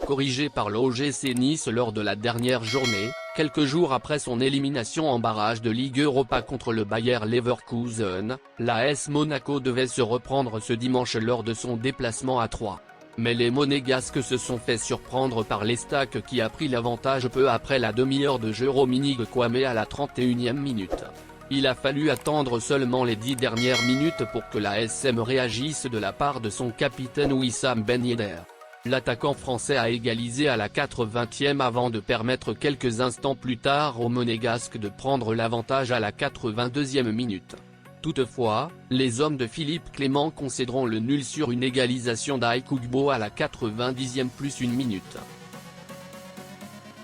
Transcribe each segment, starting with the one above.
Corrigé par l'OGC Nice lors de la dernière journée, quelques jours après son élimination en barrage de Ligue Europa contre le Bayer Leverkusen, l'AS Monaco devait se reprendre ce dimanche lors de son déplacement à Troyes. Mais les Monégasques se sont fait surprendre par l'Estac qui a pris l'avantage peu après la demi-heure de jeu. Romini Kwame à la 31e minute. Il a fallu attendre seulement les 10 dernières minutes pour que la SM réagisse de la part de son capitaine Wissam Ben Yedder. L'attaquant français a égalisé à la 80e avant de permettre quelques instants plus tard aux Monégasques de prendre l'avantage à la 82e minute. Toutefois, les hommes de Philippe Clément concéderont le nul sur une égalisation d'Aïkougbo à la 90e plus une minute.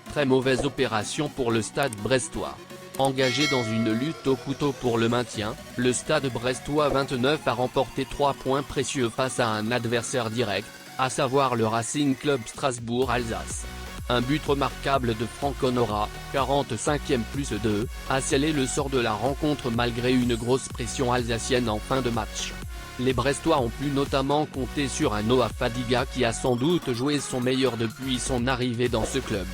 Très mauvaise opération pour le Stade brestois. Engagé dans une lutte au couteau pour le maintien, le Stade brestois 29 a remporté 3 points précieux face à un adversaire direct, à savoir le Racing Club Strasbourg-Alsace. Un but remarquable de Franck Honora, 45e plus 2, a scellé le sort de la rencontre malgré une grosse pression alsacienne en fin de match. Les Brestois ont pu notamment compter sur un Noah Fadiga qui a sans doute joué son meilleur depuis son arrivée dans ce club.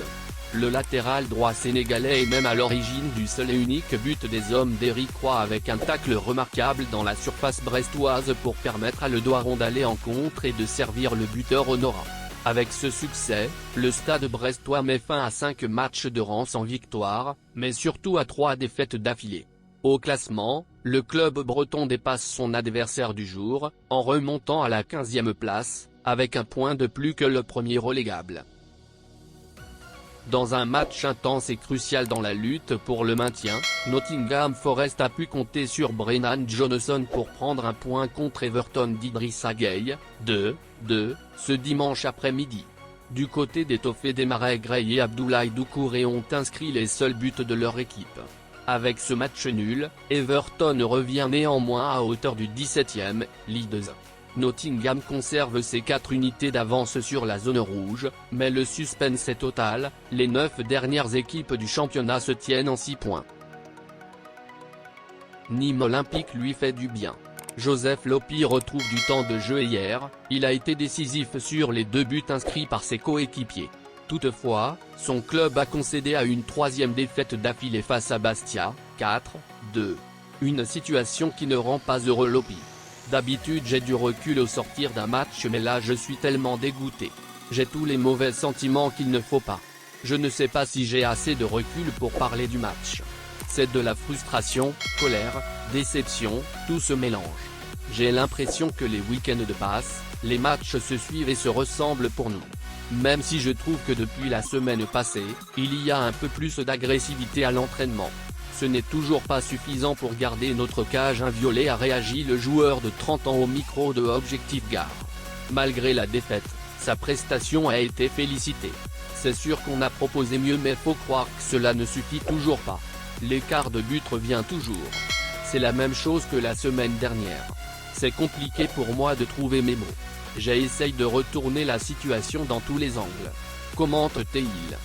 Le latéral droit sénégalais est même à l'origine du seul et unique but des hommes d'Éric Roy avec un tacle remarquable dans la surface brestoise pour permettre à Le Doiron d'aller en contre et de servir le buteur Honora. Avec ce succès, le Stade brestois met fin à 5 matchs de rang sans victoire, mais surtout à 3 défaites d'affilée. Au classement, le club breton dépasse son adversaire du jour, en remontant à la 15e place, avec un point de plus que le premier relégable. Dans un match intense et crucial dans la lutte pour le maintien, Nottingham Forest a pu compter sur Brennan Johnson pour prendre un point contre Everton d'Idrissa Gueye, 2-2, ce dimanche après-midi. Du côté des Toffees, Demarai Gray et Abdoulaye Doucouré ont inscrit les seuls buts de leur équipe. Avec ce match nul, Everton revient néanmoins à hauteur du 17e, Leeds. Nottingham conserve ses 4 unités d'avance sur la zone rouge, mais le suspense est total, les 9 dernières équipes du championnat se tiennent en 6 points. Nîmes Olympique lui fait du bien. Joseph Lopi retrouve du temps de jeu hier, il a été décisif sur les 2 buts inscrits par ses coéquipiers. Toutefois, son club a concédé à une 3e défaite d'affilée face à Bastia, 4-2. Une situation qui ne rend pas heureux Lopi. D'habitude j'ai du recul au sortir d'un match mais là je suis tellement dégoûté. J'ai tous les mauvais sentiments qu'il ne faut pas. Je ne sais pas si j'ai assez de recul pour parler du match. C'est de la frustration, colère, déception, tout se mélange. J'ai l'impression que les week-ends passent, les matchs se suivent et se ressemblent pour nous. Même si je trouve que depuis la semaine passée, il y a un peu plus d'agressivité à l'entraînement. Ce n'est toujours pas suffisant pour garder notre cage inviolée, a réagi le joueur de 30 ans au micro de Objectif Gare. Malgré la défaite, sa prestation a été félicitée. C'est sûr qu'on a proposé mieux mais faut croire que cela ne suffit toujours pas. L'écart de but revient toujours. C'est la même chose que la semaine dernière. C'est compliqué pour moi de trouver mes mots. J'essaye de retourner la situation dans tous les angles. Commente-t-il.